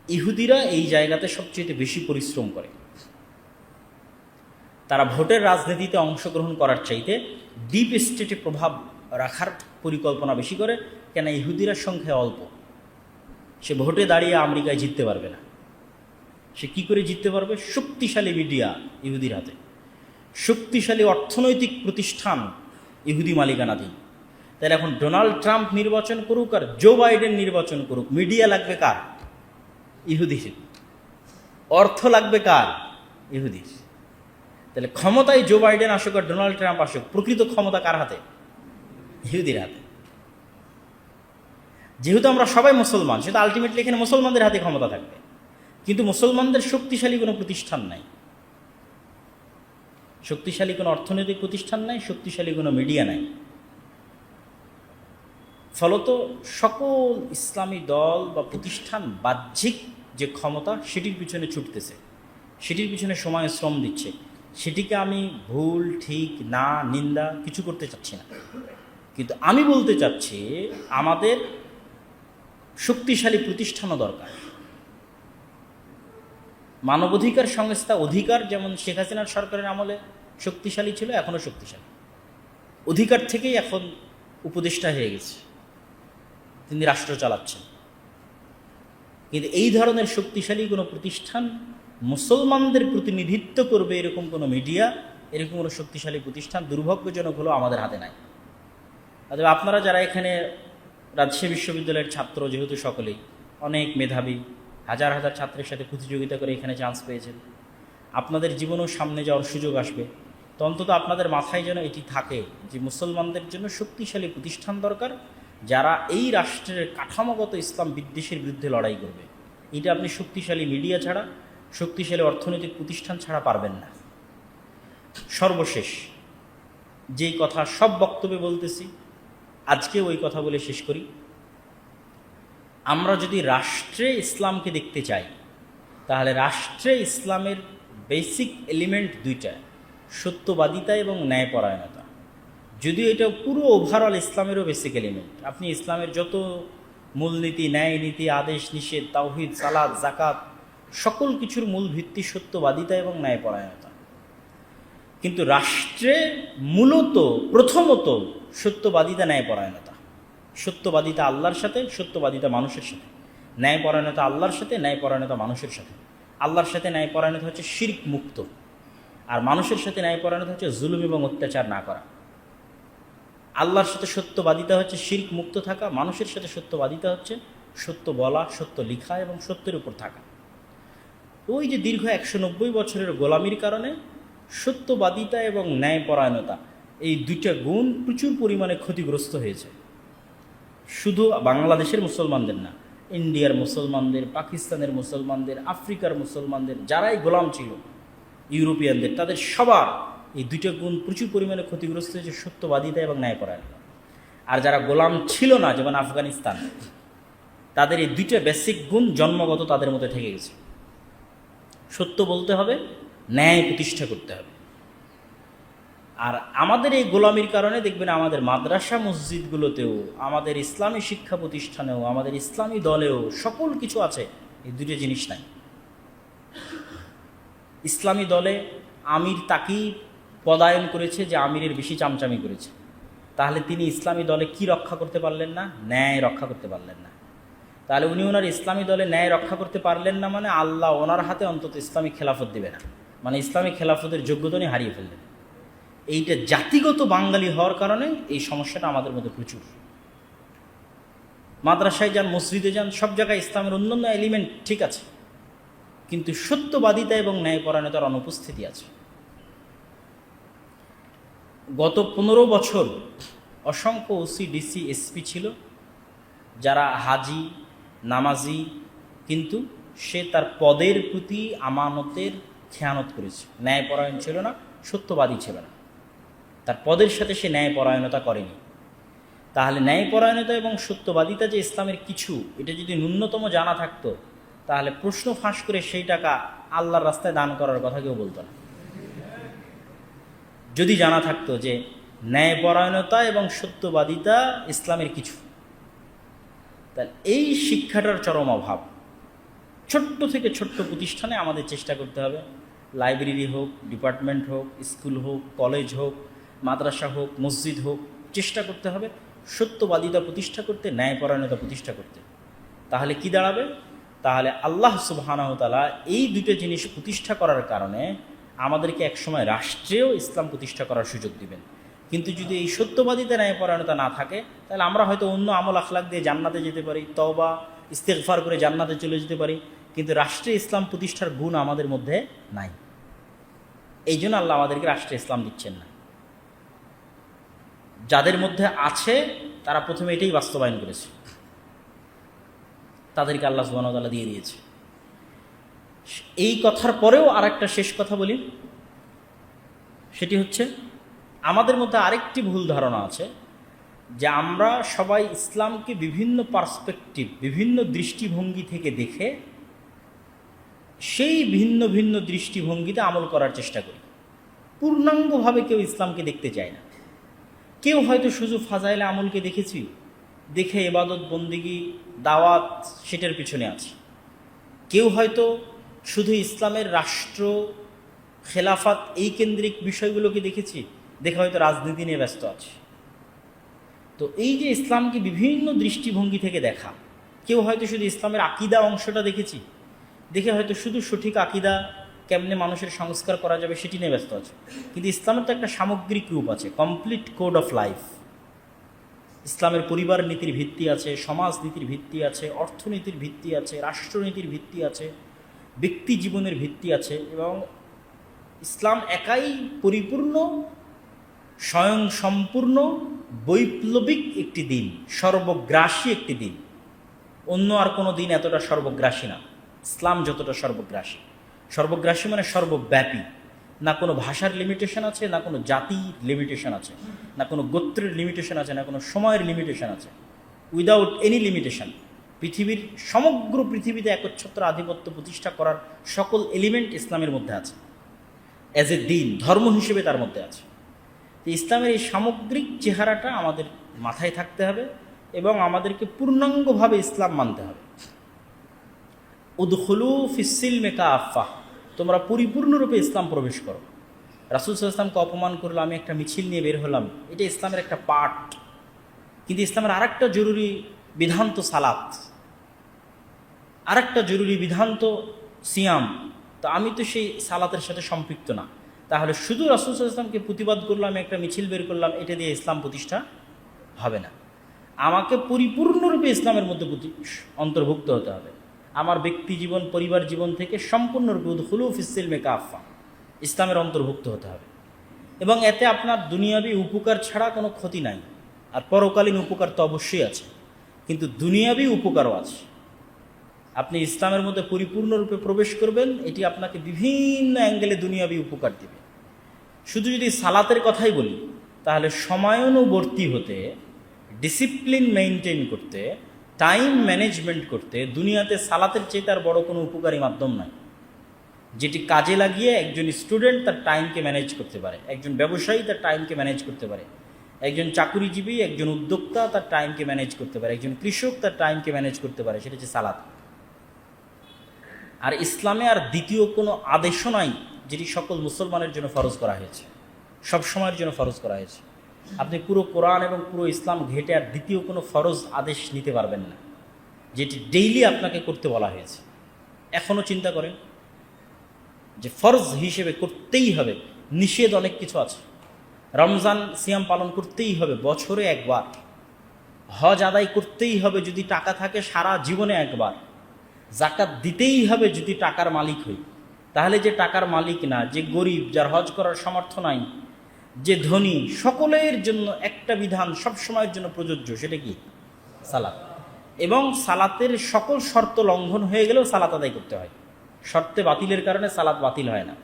ইহুদিরা এই জায়গাতে সবচেয়ে বেশি পরিশ্রম করে। তারা ভোটের রাজনীতিতে অংশগ্রহণ করার চাইতে ডিপ স্টেটে প্রভাব রাখার পরিকল্পনা বেশি করে। কেন? ইহুদিরা সংখ্যায় অল্প, সে ভোটে দাঁড়িয়ে আমেরিকায় জিততে পারবে না। সে কি করে জিততে পারবে? শক্তিশালী মিডিয়া ইহুদির হাতে, শক্তিশালী অর্থনৈতিক প্রতিষ্ঠান ইহুদি মালিকানাধীন। তাহলে এখন ডোনাল্ড ট্রাম্প নির্বাচন করুক আর জো বাইডেন নির্বাচন করুক, মিডিয়া লাগবে কার? ইহুদির। অর্থ লাগবে কার? ইহুদির। তাহলে ক্ষমতায় জো বাইডেন আসুক আর ডোনাল্ড ট্রাম্প আসুক, প্রকৃত ক্ষমতা কার হাতে? ইহুদির হাতে। যেহেতু আমরা সবাই মুসলমান, সেটা আলটিমেটলি এখানে মুসলমানদের হাতে ক্ষমতা থাকবে। কিন্তু মুসলমানদের শক্তিশালী কোনো প্রতিষ্ঠান নাই, শক্তিশালী কোনো অর্থনৈতিক প্রতিষ্ঠান নাই, শক্তিশালী কোনো মিডিয়া নাই। ফলত সকল ইসলামী দল বা প্রতিষ্ঠান বাহ্যিক যে ক্ষমতা সেটির পিছনে ছুটতেছে, সেটির পিছনে সময় শ্রম দিচ্ছে। সেটিকে আমি ভুল, ঠিক, না, নিন্দা কিছু করতে চাচ্ছি না, কিন্তু আমি বলতে চাচ্ছি আমাদের শক্তিশালী প্রতিষ্ঠানও দরকার। মানবাধিকার সংস্থা অধিকার যেমন শেখ হাসিনার সরকারের আমলে শক্তিশালী ছিল, এখনও শক্তিশালী। অধিকার থেকেই এখন উপদেষ্টা হয়ে গেছে, তিনি রাষ্ট্র চালাচ্ছেন। কিন্তু এই ধরনের শক্তিশালী কোনো প্রতিষ্ঠান, মুসলমানদের প্রতিনিধিত্ব করবে এরকম কোনো মিডিয়া, এরকম কোনো শক্তিশালী প্রতিষ্ঠান দুর্ভাগ্যজনক হলেও আমাদের হাতে নাই। অথবা আপনারা যারা এখানে রাজশাহী বিশ্ববিদ্যালয়ের ছাত্র, যেহেতু সকলেই অনেক মেধাবী, হাজার হাজার ছাত্রের সাথে প্রতিযোগিতা করে এখানে চান্স পেয়েছেন, আপনাদের জীবনেও সামনে যাওয়ার সুযোগ আসবে। তো অন্তত আপনাদের মাথায় যেন এটি থাকে যে মুসলমানদের জন্য শক্তিশালী প্রতিষ্ঠান দরকার, যারা এই রাষ্ট্রের কাঠামোগত ইসলাম বিদ্বেষের বিরুদ্ধে লড়াই করবে। এটা আপনি শক্তিশালী মিডিয়া ছাড়া, শক্তিশালী অর্থনৈতিক প্রতিষ্ঠান ছাড়া পারবেন না। সর্বশেষ যেই কথা সব বক্তব্যে বলতেছি, আজকে ওই কথা বলে শেষ করি। আমরা যদি রাষ্ট্রে ইসলামকে দেখতে চাই, তাহলে রাষ্ট্রে ইসলামের বেসিক এলিমেন্ট দুইটা, সত্যবাদিতা এবং ন্যায়পরায়ণতা। যদিও এটা পুরো ওভারঅল ইসলামেরও বেসিক এলিমেন্ট। আপনি ইসলামের যত মূলনীতি, ন্যায় নীতি, আদেশ নিষেধ, তাওহীদ, সালাত, জাকাত, সকল কিছুর মূল ভিত্তি সত্যবাদিতা এবং ন্যায়পরায়ণতা। কিন্তু রাষ্ট্রে মূলত প্রথমত সত্যবাদিতা, ন্যায়পরায়ণতা। সত্যবাদিতা আল্লাহর সাথে, সত্যবাদিতা মানুষের সাথে। ন্যায়পরায়ণতা আল্লাহর সাথে, ন্যায়পরায়ণতা মানুষের সাথে। আল্লাহর সাথে ন্যায়পরায়ণতা হচ্ছে শিরক মুক্ত, আর মানুষের সাথে ন্যায়পরায়ণতা হচ্ছে জুলুম এবং অত্যাচার না করা। আল্লাহর সাথে সত্যবাদিতা হচ্ছে শিরক মুক্ত থাকা, মানুষের সাথে সত্যবাদিতা হচ্ছে সত্য বলা, সত্য লিখা এবং সত্যের উপর থাকা। ওই যে দীর্ঘ 190 বছরের গোলামির কারণে সত্যবাদিতা এবং ন্যায়পরায়ণতা, এই দুইটা গুণ প্রচুর পরিমাণে ক্ষতিগ্রস্ত হয়েছে। শুধু বাংলাদেশের মুসলমানদের না, ইন্ডিয়ার মুসলমানদের, পাকিস্তানের মুসলমানদের, আফ্রিকার মুসলমানদের, যারাই গোলাম ছিল, ইউরোপিয়ানদের, তাদের সবার এই দুইটা গুণ প্রচুর পরিমাণে ক্ষতিগ্রস্ত হয়েছে, সত্যবাদিতা এবং ন্যায়পরায়ণতা। আর যারা গোলাম ছিল না, যেমন আফগানিস্তান, তাদের এই দুইটা বেসিক গুণ জন্মগত তাদের মধ্যে থেকে গেছে। সত্য বলতে হবে, ন্যায় প্রতিষ্ঠা করতে হবে। আর আমাদের এই গোলামির কারণে দেখবেন আমাদের মাদ্রাসা মসজিদগুলোতেও, আমাদের ইসলামী শিক্ষা প্রতিষ্ঠানেও, আমাদের ইসলামী দলেও সকল কিছু আছে, এই দুটো জিনিস নাই। ইসলামী দলে আমির তাকেই পদায়ন করেছে যে আমিরের বেশি চামচামি করেছে, তাহলে তিনি ইসলামী দলে কি রক্ষা করতে পারলেন না? ন্যায় রক্ষা করতে পারলেন না। তাহলে উনি ওনার ইসলামী দলে ন্যায় রক্ষা করতে পারলেন না, মানে আল্লাহ ওনার হাতে অন্তত ইসলামী খেলাফত দেবে না, মানে ইসলামী খেলাফতের যোগ্যতা উনি হারিয়ে ফেললেন। এইটা জাতিগত বাঙালি হওয়ার কারণে এই সমস্যাটা আমাদের মধ্যে প্রচুর। মাদ্রাসায় যান, মসজিদে যান, সব জায়গায় ইসলামের অন্যান্য এলিমেন্ট ঠিক আছে, কিন্তু সত্যবাদিতা এবং ন্যায়পরায়ণতার অনুপস্থিতি আছে। গত 15 বছর অসংখ্য ওসি, ডিসি, এসপি ছিল যারা হাজি, নামাজি, কিন্তু সে তার পদের প্রতি আমানতের খেয়ানত করেছে, ন্যায়পরায়ণ ছিল না, সত্যবাদী ছিল না, তার পদের সাথে সে ন্যায়পরায়ণতা করেনি। তাহলে ন্যায়পরায়ণতা এবং সত্যবাদিতা যে ইসলামের কিছু, এটা যদি ন্যূনতম জানা থাকতো, তাহলে প্রশ্ন ফাঁস করে সেই টাকা আল্লাহর রাস্তায় দান করার কথা কেউ বলতো না। যদি জানা থাকতো যে ন্যায়পরায়ণতা এবং সত্যবাদিতা ইসলামের কিছু, তাহলে এই শিক্ষাটার চরম অভাব। ছোট্ট থেকে ছোট্ট প্রতিষ্ঠানে আমাদের চেষ্টা করতে হবে, লাইব্রেরি হোক, ডিপার্টমেন্ট হোক, স্কুল হোক, কলেজ হোক, মাদ্রাসা হোক, মসজিদ হোক, চেষ্টা করতে হবে সত্যবাদিতা প্রতিষ্ঠা করতে, ন্যায়পরায়ণতা প্রতিষ্ঠা করতে। তাহলে কি দাঁড়াবে? তাহলে আল্লাহ সুবহানাহু ওয়া তাআলা এই দুটো জিনিস প্রতিষ্ঠা করার কারণে আমাদেরকে একসময় রাষ্ট্রেও ইসলাম প্রতিষ্ঠা করার সুযোগ দিবেন। কিন্তু যদি এই সত্যবাদিতা, ন্যায়পরায়ণতা না থাকে, তাহলে আমরা হয়তো অন্য আমল আখলাক দিয়ে জান্নাতে যেতে পারি, তওবা ইস্তেগফার করে জান্নাতে চলে যেতে পারি, কিন্তু রাষ্ট্রে ইসলাম প্রতিষ্ঠার গুণ আমাদের মধ্যে নাই। এই জন্য আল্লাহ আমাদেরকে রাষ্ট্রে ইসলাম দিচ্ছেন না। যাদের মধ্যে আছে তারা প্রথমে এটাই বাস্তবায়ন করেছে, তাদেরকে আল্লাহ সুবহানাহু ওয়া তাআলা দিয়ে দিয়েছে। এই কথার পরেও আরেকটা শেষ কথা বলি, সেটি হচ্ছে আমাদের মধ্যে আরেকটি ভুল ধারণা আছে যে আমরা সবাই ইসলামকে বিভিন্ন পার্সপেক্টিভ, বিভিন্ন দৃষ্টিভঙ্গি থেকে দেখে সেই ভিন্ন ভিন্ন দৃষ্টিভঙ্গিতে আমল করার চেষ্টা করি। পূর্ণাঙ্গভাবে কেউ ইসলামকে দেখতে চায় না। কেউ হয়তো শুধু ফাজাইলে আমলকে দেখেছি, দেখে ইবাদত বন্দিগি দাওয়াত সেটার পিছনে আছে। কেউ হয়তো শুধু ইসলামের রাষ্ট্র খেলাফাত এই কেন্দ্রিক বিষয়গুলোকে দেখেছি, দেখে হয়তো রাজনীতি নিয়ে ব্যস্ত আছে। তো এই যে ইসলামকে বিভিন্ন দৃষ্টিভঙ্গি থেকে দেখা, কেউ হয়তো শুধু ইসলামের আকিদা অংশটা দেখেছি, দেখে হয়তো শুধু সঠিক আকিদা কেমনে মানুষের সংস্কার করা যাবে সেটি নিয়ে ব্যস্ত আছে। কিন্তু ইসলামের তো একটা সামগ্রিক রূপ আছে, কমপ্লিট কোড অফ লাইফ। ইসলামের পরিবার নীতির ভিত্তি আছে, সমাজ নীতির ভিত্তি আছে, অর্থনীতির ভিত্তি আছে, রাষ্ট্রনীতির ভিত্তি আছে, ব্যক্তি জীবনের ভিত্তি আছে। এবং ইসলাম একাই পরিপূর্ণ, স্বয়ং সম্পূর্ণ, বৈপ্লবিক একটি দিন, সর্বগ্রাসী একটি দিন। অন্য আর কোনো দিন এতটা সর্বগ্রাসী না, ইসলাম যতটা সর্বগ্রাসী। সর্বগ্রাসী মানে সর্বব্যাপী। না কোনো ভাষার লিমিটেশন আছে, না কোনো জাতির লিমিটেশন আছে, না কোনো গোত্রের লিমিটেশন আছে, না কোনো সময়ের লিমিটেশন আছে। উইদাউট এনি লিমিটেশন পৃথিবীর সমগ্র পৃথিবীতে একচ্ছত্র আধিপত্য প্রতিষ্ঠা করার সকল এলিমেন্ট ইসলামের মধ্যে আছে। অ্যাজ এ দিন, ধর্ম হিসেবে তার মধ্যে আছে। ইসলামের এই সামগ্রিক চেহারাটা আমাদের মাথায় থাকতে হবে এবং আমাদেরকে পূর্ণাঙ্গভাবে ইসলাম মানতে হবে। উদখুলু ফিস-সিলমি কাফা, তোমরা পরিপূর্ণরূপে ইসলাম প্রবেশ করো। রাসূল সাল্লাল্লাহু আলাইহি ওয়াসাল্লামকে অপমান করলো, আমি একটা মিছিল নিয়ে বের হলাম, এটা ইসলামের একটা পার্ট। কিন্তু ইসলামের আরেকটা জরুরি বিধান তো সালাত, আরেকটা জরুরি বিধান তো সিয়াম। তো আমি তো সেই সালাতের সাথে সম্পৃক্ত না। তাহলে শুধু রাসূল সাল্লাল্লাহু আলাইহি ওয়াসাল্লামকে প্রতিবাদ করলাম, একটা মিছিল বের করলাম, এটা দিয়ে ইসলাম প্রতিষ্ঠা হবে না। আমাকে পরিপূর্ণরূপে ইসলামের মধ্যে অন্তর্ভুক্ত হতে হবে। আমার ব্যক্তি জীবন, পরিবার জীবন থেকে সম্পূর্ণরূপে উদখুলু ফিস-সিলমি কাফা, ইসলামের অন্তর্ভুক্ত হতে হবে। এবং এতে আপনার দুনিয়াবি উপকার ছাড়া কোনো ক্ষতি নাই। আর পরকালীন উপকার তো অবশ্যই আছে, কিন্তু দুনিয়াবি উপকারও আছে। আপনি ইসলামের মধ্যে পরিপূর্ণরূপে প্রবেশ করবেন, এটি আপনাকে বিভিন্ন অ্যাঙ্গেলে দুনিয়াবি উপকার দেবে। শুধু যদি সালাতের কথাই বলি, তাহলে সময়ানুবর্তী হতে, ডিসিপ্লিন মেনটেন করতে, টাইম ম্যানেজমেন্ট করতে দুনিয়াতে সালাতের চেয়ে তার বড় কোনো উপকারী মাধ্যম নাই, যেটি কাজে লাগিয়ে একজন স্টুডেন্ট তার টাইমকে ম্যানেজ করতে পারে, একজন ব্যবসায়ী তার টাইমকে ম্যানেজ করতে পারে, একজন চাকুরিজীবী, একজন উদ্যোক্তা তার টাইমকে ম্যানেজ করতে পারে, একজন কৃষক তার টাইমকে ম্যানেজ করতে পারে। সেটা হচ্ছে সালাত। আর ইসলামে আর দ্বিতীয় কোনো আদেশও নাই যেটি সকল মুসলমানের জন্য ফরজ করা হয়েছে, সব সময়ের জন্য ফরজ করা হয়েছে। আপনি পুরো কোরআন এবং পুরো ইসলাম ঘেটে আর দ্বিতীয় কোনো ফরজ আদেশ নিতে পারবেন না যেটি ডেইলি আপনাকে করতে বলা হয়েছে। এখনও চিন্তা করেন যে ফরজ হিসেবে করতেই হবে, নিষেধ অনেক কিছু আছে। রমজান সিয়াম পালন করতেই হবে বছরে একবার, হজ আদায় করতেই হবে যদি টাকা থাকে সারা জীবনে একবার, জাকাত দিতেই হবে যদি টাকার মালিক হই। তাহলে যে টাকার মালিক না, যে গরিব, যার হজ করার সামর্থ্য নাই, যে ধনী, সকলের জন্য একটা বিধান সব সময়ের জন্য প্রযোজ্য, সেটা কি? সালাত। এবং সালাতের সকল শর্ত লঙ্ঘন হয়ে গেলেও সালাত আদায় করতে হয়। শর্তে বাতিলের কারণে সালাত বাতিল হয় না।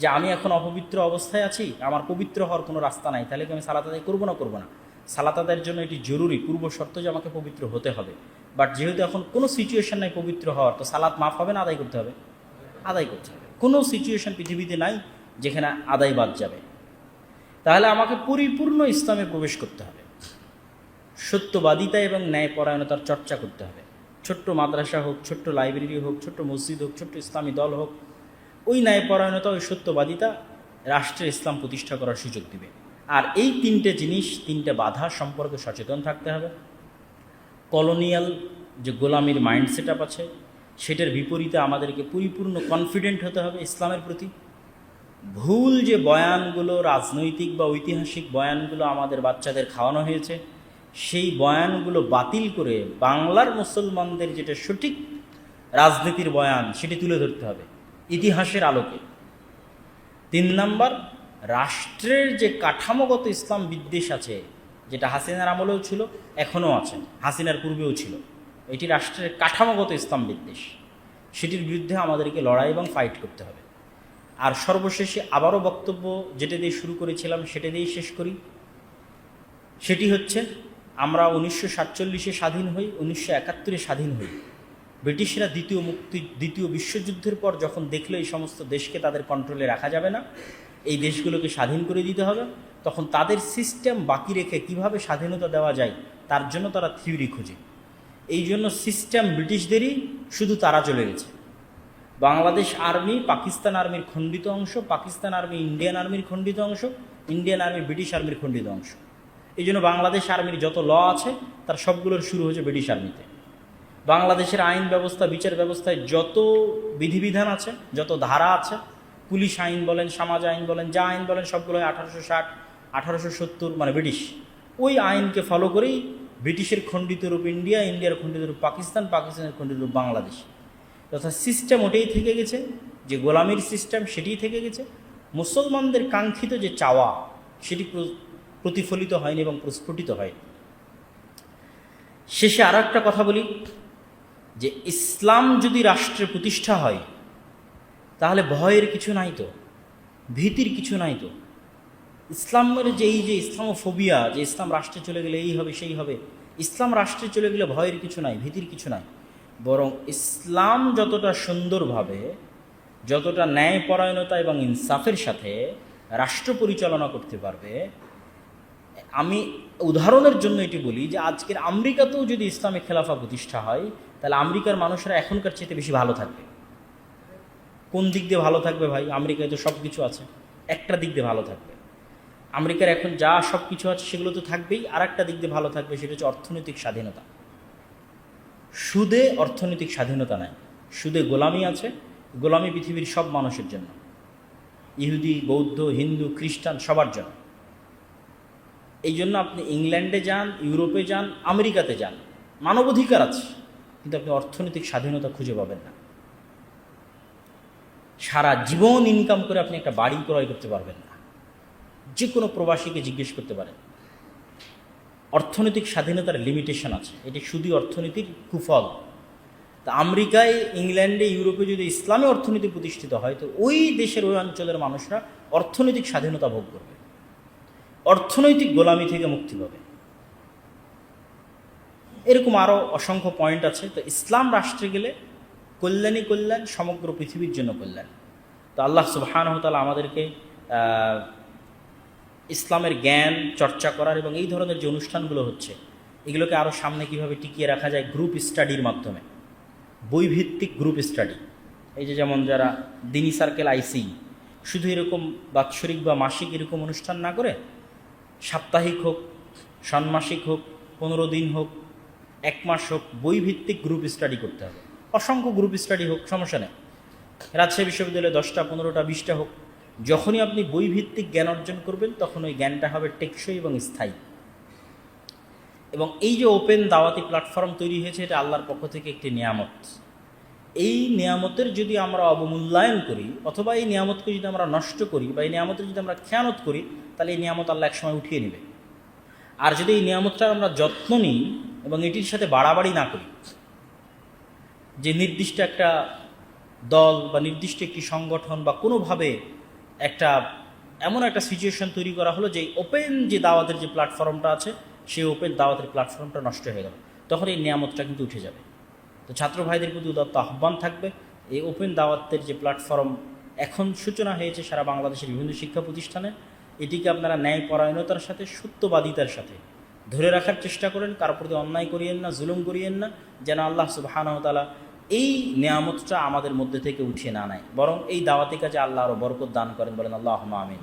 যে আমি এখন অপবিত্র অবস্থায় আছি, আমার পবিত্র হওয়ার কোনো রাস্তা নাই, তাহলে কি আমি সালাত আদায় করবো না? করবো না। সালাত আদায়ের জন্য এটি জরুরি, পূর্ব শর্ত যে আমাকে পবিত্র হতে হবে। বাট যেহেতু এখন কোনো সিচুয়েশন নাই পবিত্র হওয়ার, তো সালাত মাফ হবে না, আদায় করতে হবে? আদায় করতে হবে। কোনো সিচুয়েশন পৃথিবীতে নাই যেখানে আদায় বাদ যাবে। তাহলে আমাকে পরিপূর্ণ ইসলামে প্রবেশ করতে হবে, সত্যবাদিতা এবং ন্যায়পরায়ণতার চর্চা করতে হবে। ছোট্ট মাদ্রাসা হোক, ছোট্ট লাইব্রেরি হোক, ছোট্ট মসজিদ হোক, ছোট্ট ইসলামী দল হোক, ওই ন্যায়পরায়ণতা, ওই সত্যবাদিতা রাষ্ট্রে ইসলাম প্রতিষ্ঠা করার সুযোগ দিবে। আর এই তিনটে জিনিস, তিনটে বাধা সম্পর্কে সচেতন থাকতে হবে। কলোনিয়াল যে গোলামির মাইন্ডসেট আপ আছে, সেটার বিপরীতে আমাদেরকে পরিপূর্ণ কনফিডেন্ট হতে হবে ইসলামের প্রতি। ভুল যে বয়ানগুলো, রাজনৈতিক বা ঐতিহাসিক বয়ানগুলো আমাদের বাচ্চাদের খাওয়ানো হয়েছে, সেই বয়ানগুলো বাতিল করে বাংলার মুসলমানদের যেটা সঠিক রাজনীতির বয়ান, সেটি তুলে ধরতে হবে ইতিহাসের আলোকে। 3 নাম্বার, রাষ্ট্রের যে কাঠামোগত ইসলাম বিদ্বেষ আছে, যেটা হাসিনার আমলেও ছিল, এখনও আছে, হাসিনার পূর্বেও ছিল, এটি রাষ্ট্রের কাঠামোগত ইসলাম বিদ্বেষ, সেটির বিরুদ্ধে আমাদেরকে লড়াই এবং ফাইট করতে হবে। আর সর্বশেষে আবারও বক্তব্য যেটা দিয়ে শুরু করেছিলাম সেটা দিয়েই শেষ করি। সেটি হচ্ছে, আমরা 1947-এ স্বাধীন হই, 1971-এ স্বাধীন হই। ব্রিটিশরা দ্বিতীয় বিশ্বযুদ্ধের পর যখন দেখলো এই সমস্ত দেশকে তাদের কন্ট্রোলে রাখা যাবে না, এই দেশগুলোকে স্বাধীন করে দিতে হবে, তখন তাদের সিস্টেম বাকি রেখে কিভাবে স্বাধীনতা দেওয়া যায় তার জন্য তারা থিওরি খোঁজে। এই জন্য সিস্টেম ব্রিটিশদেরই, শুধু তারা চলে গেছে। বাংলাদেশ আর্মি পাকিস্তান আর্মির খণ্ডিত অংশ, পাকিস্তান আর্মি ইন্ডিয়ান আর্মির খণ্ডিত অংশ, ইন্ডিয়ান আর্মি ব্রিটিশ আর্মির খণ্ডিত অংশ। এই জন্য বাংলাদেশ আর্মির যত ল আছে তার সবগুলোর শুরু হয়েছে ব্রিটিশ আর্মিতে। বাংলাদেশের আইন ব্যবস্থা, বিচার ব্যবস্থায় যত বিধিবিধান আছে, যত ধারা আছে, পুলিশ আইন বলেন, সমাজ আইন বলেন, যা আইন বলেন, সবগুলো 1860, 1870 মানে ব্রিটিশ। ওই আইনকে ফলো করেই ব্রিটিশের খণ্ডিত রূপ ইন্ডিয়া, ইন্ডিয়ার খণ্ডিত রূপ পাকিস্তান, পাকিস্তানের খণ্ডিত রূপ বাংলাদেশ। তথা সিস্টেম ওটাই থেকে গেছে, যে গোলামির সিস্টেম সেটিই থেকে গেছে। মুসলমানদের কাঙ্ক্ষিত যে চাওয়া, সেটি প্রতিফলিত হয়নি এবং প্রস্ফুটিত হয়নি। শেষে আরও একটা কথা বলি, যে ইসলাম যদি রাষ্ট্রে প্রতিষ্ঠা হয়, তাহলে ভয়ের কিছু নাই তো, ভীতির কিছু নাই তো। ইসলামের যে এই যে ইসলামোফোবিয়া, যে ইসলাম রাষ্ট্রে চলে গেলে এই হবে সেই হবে, ইসলাম রাষ্ট্রে চলে গেলে ভয়ের কিছু নাই, ভীতির কিছু নাই। বরং ইসলাম যতটা সুন্দরভাবে, যতটা ন্যায়পরায়ণতা এবং ইনসাফের সাথে রাষ্ট্র পরিচালনা করতে পারবে, আমি উদাহরণের জন্য এটি বলি যে আজকের আমেরিকাতেও যদি ইসলামী খেলাফা প্রতিষ্ঠা হয়, তাহলে আমেরিকার মানুষেরা এখনকার চেয়ে বেশি ভালো থাকবে। কোন দিক দিয়ে ভালো থাকবে ভাই? আমেরিকায় তো সব কিছু আছে, একটা দিক দিয়ে ভালো থাকবে। আমেরিকার এখন যা সব কিছু আছে সেগুলো তো থাকবেই, আর একটা দিক দিয়ে ভালো থাকবে, সেটা হচ্ছে অর্থনৈতিক স্বাধীনতা। সুদে অর্থনৈতিক স্বাধীনতা নাই, সুদে গোলামি আছে। গোলামি পৃথিবীর সব মানুষের জন্য, ইহুদি, বৌদ্ধ, হিন্দু, খ্রিস্টান, সবার জন্য। এই জন্য আপনি ইংল্যান্ডে যান, ইউরোপে যান, আমেরিকাতে যান, মানবাধিকার আছে, কিন্তু আপনি অর্থনৈতিক স্বাধীনতা খুঁজে পাবেন না। সারা জীবন ইনকাম করে আপনি একটা বাড়ি ক্রয় করতে পারবেন না। যে কোনো প্রবাসীকে জিজ্ঞেস করতে পারেন, অর্থনৈতিক স্বাধীনতার লিমিটেশন আছে, এটি শুধুই অর্থনীতির কুফল। তা আমেরিকায়, ইংল্যান্ডে, ইউরোপে যদি ইসলামী অর্থনীতি প্রতিষ্ঠিত হয়, তো ওই দেশের, ওই অঞ্চলের মানুষরা অর্থনৈতিক স্বাধীনতা ভোগ করবে, অর্থনৈতিক গোলামি থেকে মুক্তি পাবে। এরকম আরও অসংখ্য পয়েন্ট আছে। তো ইসলাম রাষ্ট্রে গেলে কল্যাণই কল্যাণ, সমগ্র পৃথিবীর জন্য কল্যাণ। তো আল্লাহ সুবহানাহু ওয়া তাআলা আমাদেরকে ইসলামের জ্ঞান চর্চা করার এবং এই ধরনের যে অনুষ্ঠানগুলো হচ্ছে, এগুলোকে আরও সামনে কীভাবে টিকিয়ে রাখা যায় গ্রুপ স্টাডির মাধ্যমে, বইভিত্তিক গ্রুপ স্টাডি। এই যে যেমন যারা দিনী সার্কেল আইসি, শুধু এরকম বাৎসরিক বা মাসিক এরকম অনুষ্ঠান না করে, সাপ্তাহিক হোক, ষান্মাসিক হোক, 15 দিন হোক, 1 মাস হোক, বইভিত্তিক গ্রুপ স্টাডি করতে হবে। অসংখ্য গ্রুপ স্টাডি হোক, সমস্যা নেই। রাজশাহী বিশ্ববিদ্যালয়ে 10টা, 15টা, 20টা হোক। যখনই আপনি বইভিত্তিক জ্ঞান অর্জন করবেন, তখন ওই জ্ঞানটা হবে টেকসই এবং স্থায়ী। এবং এই যে ওপেন দাওয়াতি প্ল্যাটফর্ম তৈরি হয়েছে, এটা আল্লাহর পক্ষ থেকে একটি নিয়ামত। এই নিয়ামতের যদি আমরা অবমূল্যায়ন করি, অথবা এই নিয়ামতকে যদি আমরা নষ্ট করি, বা এই নিয়ামতের যদি আমরা খেয়ানত করি, তাহলে এই নিয়ামত আল্লাহ একসময় উঠিয়ে নেবে। আর যদি এই নিয়ামতটার আমরা যত্ন নিই এবং এটির সাথে বাড়াবাড়ি না করি, যে নির্দিষ্ট একটা দল বা নির্দিষ্ট একটি সংগঠন বা কোনোভাবে একটা এমন একটা সিচুয়েশন তৈরি করা হলো যে ওপেন যে দাওয়াতের যে প্ল্যাটফর্মটা আছে, সেই ওপেন দাওয়াতের প্ল্যাটফর্মটা নষ্ট হয়ে গেল, তখন এই নিয়ামতটা কিন্তু উঠে যাবে। তো ছাত্র ভাইদের প্রতি উদাত্ত আহ্বান থাকবে, এই ওপেন দাওয়াতের যে প্ল্যাটফর্ম এখন সূচনা হয়েছে সারা বাংলাদেশের বিভিন্ন শিক্ষা প্রতিষ্ঠানে, এটিকে আপনারা ন্যায়পরায়ণতার সাথে, সত্যবাদিতার সাথে ধরে রাখার চেষ্টা করেন, কারোর প্রতি অন্যায় করিয়েন না, জুলুম করিয়েন না, যেন আল্লাহ সুবহানাহু ওয়া তাআলা এই নিয়ামতটা আমাদের মধ্যে থেকে উঠিয়ে না নেয়, বরং এই দাওয়াতি কাজে আল্লাহ আরও বরকত দান করেন। বলেন আল্লাহুম্মা আমিন।